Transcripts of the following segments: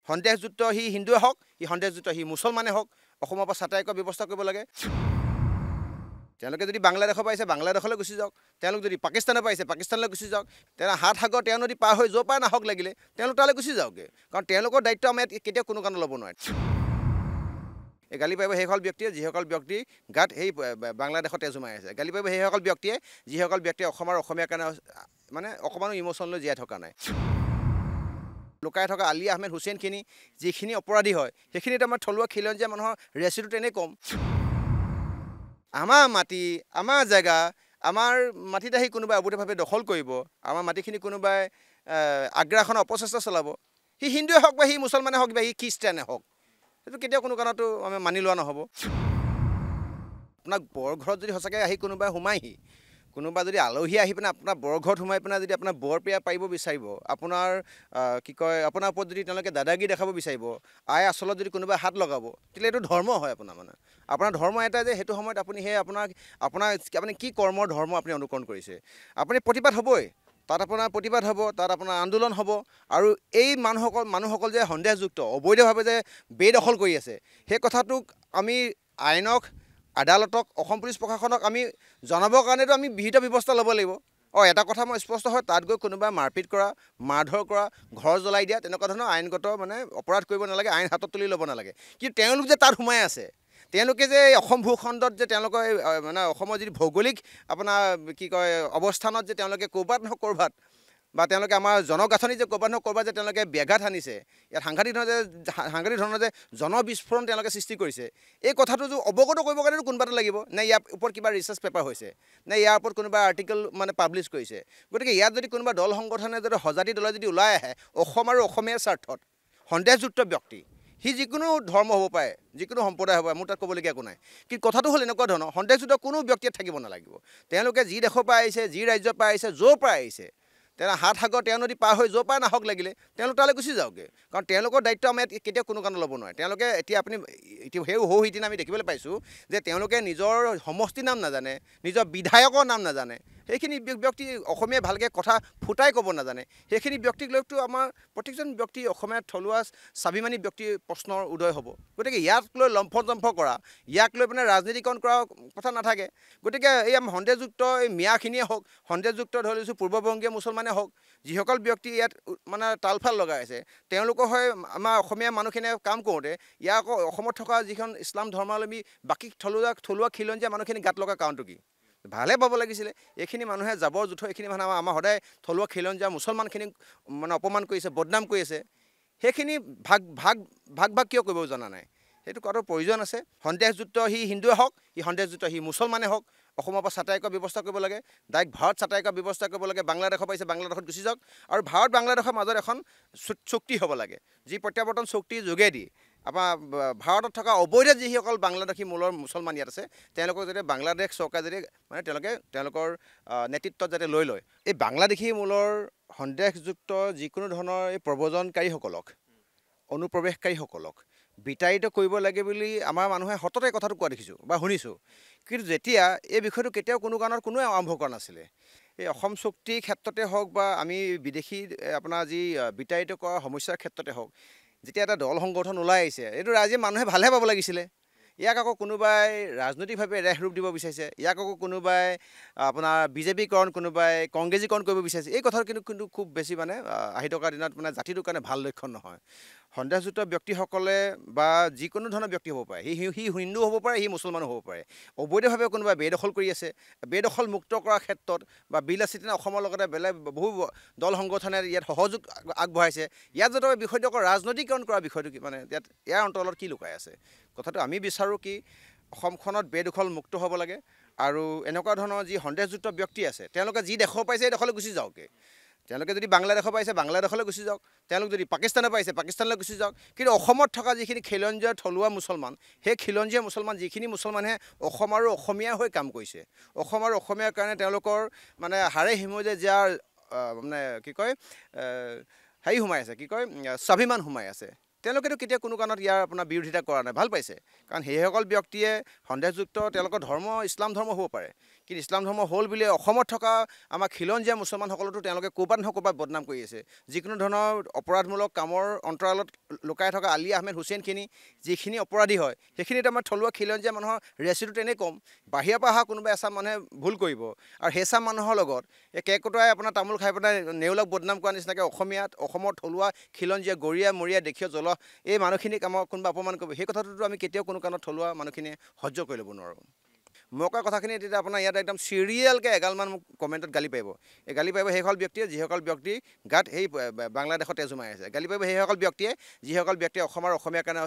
সন্দেহযুক্ত সি হিন্দুৱে হওক, সি সন্দেহযুক্ত সি মুছলমানে হওক, অসমৰ পৰা ছাঁটাই কৰাৰ ব্যৱস্থা কৰিব লাগে। তেওঁলোকে যদি বাংলাদেশৰ পাইছে বাংলাদেশলৈ গুচি যাওক, তেওঁলোক যদি পাকিস্তানৰ পাইছে পাকিস্তানলৈ গুচি যাওক, তেওঁ হাত সাগৰ তেওঁ নদী পাৰ হৈ য'ৰ পৰা নাহক লাগিলে তেওঁলোক তালৈ গুচি যাওকগৈ, কাৰণ তেওঁলোকৰ দায়িত্ব আমি কেতিয়াও কোনো কাৰণে ল'ব নোৱাৰে। এই গালি পাৰিব সেইসকল ব্যক্তিয়ে যিসকল ব্যক্তি গাত সেই বাংলাদেশত তেজ সোমাই আছে, গালি পাৰিব সেইসকল ব্যক্তিয়ে যিসকল ব্যক্তিয়ে অসমৰ অসমীয়াৰ কাৰণে মানে অকণমানো ইম'চনলৈ জীয়াই থকা নাই। লুকাই থকা আলি আহমেদ হুছেইনখিনি যিখিনি অপৰাধী হয় সেইখিনিত আমাৰ থলুৱা খিলঞ্জীয়া মানুহৰ ৰেচিটো তেনেই কম। আমাৰ মাটি, আমাৰ জেগা, আমাৰ মাটিত আহি কোনোবাই অবৈধভাৱে দখল কৰিব, আমাৰ মাটিখিনি কোনোবাই আগ্ৰাসন অপচেষ্টা চলাব, সি হিন্দুৱে হওক বা সি মুছলমানে হওক বা সি খ্ৰীষ্টানে হওক, সেইটো কেতিয়াও কোনো কাৰণতো আমি মানি লোৱা নহ'ব। আপোনাক বৰঘৰত যদি সঁচাকৈ আহি কোনোবাই সোমাইহি, কোনোবা যদি আলহী আহি পিনে আপোনাৰ বৰঘৰত সোমাই পিনে যদি আপোনাৰ বৰপীয়া পাৰিব বিচাৰিব, আপোনাৰ কি কয় আপোনাৰ ওপৰত যদি তেওঁলোকে দাদাগিৰি দেখাব বিচাৰিব, আই আচলত যদি কোনোবাই হাত লগাব, তেতিয়াহ'লে এইটো ধৰ্ম হয় আপোনাৰ মানে। আপোনাৰ ধৰ্ম এটা যে সেইটো সময়ত আপুনি সেই আপুনি কি কৰ্মৰ ধৰ্ম আপুনি অনুকৰণ কৰিছে, আপুনি প্ৰতিবাদ হ'বই, তাত আপোনাৰ প্ৰতিবাদ হ'ব, তাত আপোনাৰ আন্দোলন হ'ব। আৰু এই মানুহসকল যে সন্দেহযুক্ত অবৈধভাৱে যে বেদখল কৰি আছে, সেই কথাটোক আমি আইনক, আদালতক, অসম পুলিচ প্ৰশাসনক আমি জনাবৰ কাৰণেতো আমি বিহিত ব্যৱস্থা ল'ব লাগিব। এটা কথা মই স্পষ্ট হয়, তাত গৈ কোনোবা মাৰপিট কৰা, মাৰধৰ কৰা, ঘৰ জ্বলাই দিয়া, তেনেকুৱা ধৰণৰ আইনগত মানে অপৰাধ কৰিব নালাগে, আইন হাতত তুলি ল'ব নালাগে। কিন্তু তেওঁলোক যে তাত সোমাই আছে, তেওঁলোকে যে অসম ভূখণ্ডত যে তেওঁলোকৰ মানে অসমৰ যিটো ভৌগোলিক আপোনাৰ কি কয় অৱস্থানত যে তেওঁলোকে ক'ৰবাত নহয় ক'ৰবাত বা তেওঁলোকে আমাৰ জনগাঁথনি যে ক'ৰবাত নহয় ক'ৰবাত যে তেওঁলোকে ব্যাঘাত আনিছে, ইয়াত সাংঘাতিক ধৰণৰ যে জনবিস্ফোৰণ তেওঁলোকে সৃষ্টি কৰিছে, এই কথাটো যে অৱগত কৰিবৰ কাৰণেতো কোনোবা এটা লাগিব, নে ইয়াৰ ওপৰত কিবা ৰিচাৰ্চ পেপাৰ হৈছে, নে ইয়াৰ ওপৰত কোনোবা আৰ্টিকেল মানে পাব্লিছ কৰিছে। গতিকে ইয়াত যদি কোনোবা দল সংগঠনে যদি সজাতি দলে যদি ওলাই আহে অসম আৰু অসমীয়াৰ স্বাৰ্থত, সন্দেহযুক্ত ব্যক্তি, সি যিকোনো ধৰ্ম হ'ব পাৰে, যিকোনো সম্প্ৰদায় হ'ব পাৰে, মোৰ তাত ক'বলগীয়া একো নাই। কিন্তু কথাটো হ'ল এনেকুৱা ধৰণৰ, সন্দেহযুক্ত কোনো ব্যক্তিয়ে থাকিব নালাগিব। তেওঁলোকে যি দেশৰ পৰা আহিছে, যি ৰাজ্যৰ পৰা আহিছে, য'ৰ পৰা আহিছে, তেওঁ হাত সাগৰ তেওঁ নদী পাৰ হৈ য'ৰ পৰা নাহক লাগিলে তেওঁলোক তালৈ গুচি যাওকগৈ, কাৰণ তেওঁলোকৰ দায়িত্ব আমি কেতিয়াও কোনো কাৰণে ল'ব নোৱাৰে। তেওঁলোকে এতিয়া আপুনি সেই সিদিনা আমি দেখিবলৈ পাইছোঁ যে তেওঁলোকে নিজৰ সমষ্টিৰ নাম নাজানে, নিজৰ বিধায়কৰ নাম নাজানে, সেইখিনি ব্যক্তি অসমীয়াই ভালকৈ কথা ফুটাই ক'ব নাজানে, সেইখিনি ব্যক্তিক লৈতো আমাৰ প্ৰত্যেকজন ব্যক্তি অসমীয়া থলুৱা স্বাভিমানী ব্যক্তিৰ প্ৰশ্নৰ উদয় হ'ব। গতিকে ইয়াক লৈ লম্ফ কৰা, ইয়াক লৈ পিনে ৰাজনীতিকৰণ কৰা কথা নাথাকে। গতিকে এই আমাৰ সন্দেহযুক্ত এই মিয়াখিনিয়ে হওক, সন্দেহযুক্ত ধৰি লৈছোঁ পূৰ্ববংগীয় মুছলমানে হওক, যিসকল ব্যক্তি ইয়াত মানে তালফাল লগাই আছে, তেওঁলোকৰ হৈ আমাৰ অসমীয়া মানুহখিনিয়ে কাম কৰোঁতে ইয়াৰ আকৌ অসমত থকা যিখন ইছলাম ধৰ্মাৱলম্বী বাকী থলুৱা খিলঞ্জীয়া মানুহখিনি গাত লগা কাৰণটো কি? ভালে পাব লাগিছিলে। এইখিনি মানুহে জাবৰ জোঁথৰ, এইখিনি মানুহে আমাৰ সদায় থলুৱা খিলঞ্জীয়া মুছলমানখিনিক মানে অপমান কৰিছে, বদনাম কৰি আছে, সেইখিনি ভাগ কিয় কৰিব জনা নাই, সেইটো কৰাৰ প্ৰয়োজন আছে। সন্দেহযুক্ত সি হিন্দুৱে হওক, সি সন্দেহযুক্ত সি মুছলমানে হওক, অসমৰ পৰা ছাঁটাই কৰাৰ ব্যৱস্থা কৰিব লাগে, ডাইৰেক্ট ভাৰত ছাঁটাই কৰাৰ ব্যৱস্থা কৰিব লাগে। বাংলাদেশৰ পাইছে বাংলাদেশত গুচি যাওক, আৰু ভাৰত বাংলাদেশৰ মাজত এখন চুক্তি হ'ব লাগে, যি প্ৰত্যাৱৰ্তন চুক্তিৰ যোগেদি আমাৰ ভাৰতত থকা অবৈধ যিসকল বাংলাদেশী মূলৰ মুছলমান ইয়াত আছে, তেওঁলোকক যাতে বাংলাদেশ চৰকাৰে যাতে মানে তেওঁলোকৰ নেতৃত্বত যাতে লৈ লয়। এই বাংলাদেশী মূলৰ সন্দেহযুক্ত যিকোনো ধৰণৰ এই প্ৰব্ৰজনকাৰীসকলক, অনুপ্ৰৱেশকাৰীসকলক বিতাড়িত কৰিব লাগে বুলি আমাৰ মানুহে সততে কথাটো কোৱা দেখিছোঁ বা শুনিছোঁ। কিন্তু যেতিয়া এই বিষয়টো কেতিয়াও কোনো কাৰণত কোনোৱে আৰম্ভ কৰা নাছিলে। এই অসম চুক্তিৰ ক্ষেত্ৰতে হওক বা আমি বিদেশী আপোনাৰ যি বিতাড়িত কৰা সমস্যাৰ ক্ষেত্ৰতে হওক, যেতিয়া এটা দল সংগঠন ওলাই আহিছে, এইটো ৰাইজে মানুহে ভালহে পাব লাগিছিলে। ইয়াক আকৌ কোনোবাই ৰাজনৈতিকভাৱে ৰেহ ৰূপ দিব বিচাৰিছে, ইয়াক আকৌ কোনোবাই আপোনাৰ বিজেপিকৰণ, কোনোবাই কংগ্ৰেছীকৰণ কৰিব বিচাৰিছে। এই কথাটো কিন্তু খুব বেছি মানে আহি থকা দিনত মানে জাতিটোৰ কাৰণে ভাল লক্ষণ নহয়। সন্দেহযুক্ত ব্যক্তিসকলে বা যিকোনো ধৰণৰ ব্যক্তি হ'ব পাৰে, সি হিন্দু হ'ব পাৰে, সি মুছলমানো হ'ব পাৰে, অবৈধভাৱে কোনোবাই বেদখল কৰি আছে, বেদখল মুক্ত কৰাৰ ক্ষেত্ৰত বা বিল আছিনা অসমৰ লগতে বেলেগ বহু দল সংগঠনে ইয়াত সহযোগ আগবঢ়াইছে। ইয়াত যাতে বিষয়টো আকৌ ৰাজনৈতিকৰণ কৰা বিষয়টো কি, মানে ইয়াৰ অন্তৰালত কি লুকাই আছে। কথাটো আমি বিচাৰোঁ কি, অসমখনত বেদখল মুক্ত হ'ব লাগে, আৰু এনেকুৱা ধৰণৰ যি সন্দেহযুক্ত ব্যক্তি আছে তেওঁলোকে যি দেশৰ পাইছে সেই দেশলৈ গুচি যাওকগৈ। তেওঁলোকে যদি বাংলাদেশৰ পাইছে বাংলাদেশলৈ গুচি যাওক, তেওঁলোক যদি পাকিস্তানৰ পাইছে পাকিস্তানলৈ গুচি যাওক। কিন্তু অসমত থকা যিখিনি খিলঞ্জীয়া থলুৱা মুছলমান, সেই খিলঞ্জীয়া মুছলমান যিখিনি মুছলমানে অসম আৰু অসমীয়া হৈ কাম কৰিছে, অসম আৰু অসমীয়াৰ কাৰণে তেওঁলোকৰ মানে হাড়ে হিমজে যাৰ মানে কি কয় হেৰি সোমাই আছে, কি কয় স্বাভিমান সোমাই আছে, তেওঁলোকেতো কেতিয়া কোনো কাৰণত ইয়াৰ আপোনাৰ বিৰোধিতা কৰা নাই, ভাল পাইছে। কাৰণ সেইসকল ব্যক্তিয়ে সন্দেহযুক্ত তেওঁলোকৰ ধৰ্ম ইছলাম ধৰ্ম হ'ব পাৰে, কিন্তু ইছলাম ধৰ্ম হ'ল বুলি অসমত থকা আমাৰ খিলঞ্জীয়া মুছলমানসকলতো তেওঁলোকে ক'ৰবাত নহয় ক'ৰবাত বদনাম কৰি আছে। যিকোনো ধৰণৰ অপৰাধমূলক কামৰ অন্তৰালত লুকাই থকা আলী আহমেদ হুছেইনখিনি যিখিনি অপৰাধী হয়, সেইখিনিত আমাৰ থলুৱা খিলঞ্জীয়া মানুহৰ ৰেচিটো তেনেই কম। বাহিৰৰ পৰা অহা কোনোবা এচাম মানুহে ভুল কৰিব, আৰু সেইচাম মানুহৰ লগত এই কেকটাই আপোনাৰ তামোল খাই পেলাই নেউলক বদনাম কৰা নিচিনাকৈ অসমৰ থলুৱা খিলঞ্জীয়া গৰীয়া মৰীয়া দেশীয় জল এই মানুহখিনিক আমাৰ কোনোবা অপমান কৰিব, সেই কথাটোতো আমি কেতিয়াও কোনো কাৰণত থলুৱা মানুহখিনিয়ে সহ্য কৰি ল'ব নোৱাৰোঁ। মই কোৱা কথাখিনি তেতিয়া আপোনাৰ ইয়াত একদম চিৰিয়েলকৈ এগালমান মোক কমেণ্টত গালি পাৰিব। এই গালি পাৰিব সেইসকল ব্যক্তিয়ে যিসকল ব্যক্তি গাত সেই বাংলাদেশত তেজ সোমাই আছে। গালি পাৰিব সেইসকল ব্যক্তিয়ে যিসকল ব্যক্তিয়ে অসমীয়াৰ কাৰণে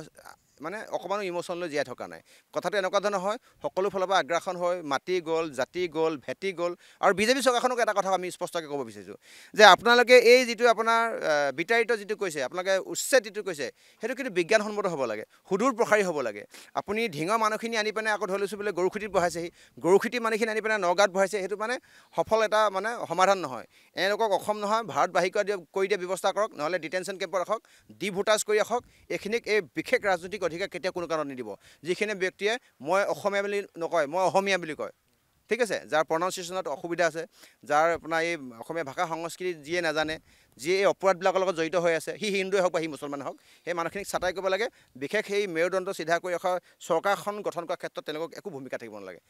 মানে অকণমানো ইম'চনলৈ জীয়াই থকা নাই। কথাটো এনেকুৱা ধৰণৰ হয়, সকলো ফালৰ পৰা আগ্ৰাসন হয়, মাটি গ'ল, জাতি গ'ল, ভেটি গ'ল। আৰু বিজেপি চৰকাৰখনক এটা কথা আমি স্পষ্টকৈ ক'ব বিচাৰিছোঁ যে আপোনালোকে এই যিটো আপোনাৰ বিতাড়িত যিটো কৈছে, আপোনালোকে উচ্ছেদ যিটো কৈছে, সেইটো কিন্তু বিজ্ঞানসন্মত হ'ব লাগে, সুদূৰ প্ৰসাৰী হ'ব লাগে। আপুনি ঢিঙৰ মানুহখিনি আনি পিনে আকৌ ধৰি লৈছোঁ বোলে গৰুখুটিত বহাইছেহি, গৰুখুটি মানুহখিনি আনি পিনে নগাঁৱত বহাইছে, সেইটো মানে সফল এটা মানে সমাধান নহয়। এওঁলোকক অসম নহয় ভাৰতবাহী কৰি দিয়া ব্যৱস্থা কৰক, নহ'লে ডিটেনশ্যন কেম্পত ৰাখক, ডিভোটাছ কৰি ৰাখক। এইখিনিক এই বিশেষ ৰাজনৈতিক অধিকাৰ কেতিয়াও কোনো কাৰণত নিদিব। যিখিনি ব্যক্তিয়ে মই অসমীয়া বুলি নকয়, মই অসমীয়া বুলি কয়, ঠিক আছে, যাৰ প্ৰনাউন্সিয়েশ্যনত অসুবিধা আছে, যাৰ আপোনাৰ এই অসমীয়া ভাষা সংস্কৃতি যিয়ে নাজানে, যিয়ে এই অপৰাধবিলাকৰ লগত জড়িত হৈ আছে, সি হিন্দুৱে হওক বা সি মুছলমানে হওক, সেই মানুহখিনিক ছাটাই কৰিব লাগে। বিশেষ সেই মেৰুদণ্ড চিধা কৰি ৰখা চৰকাৰখন গঠন কৰাৰ ক্ষেত্ৰত তেওঁলোকক একো ভূমিকা থাকিব নালাগে।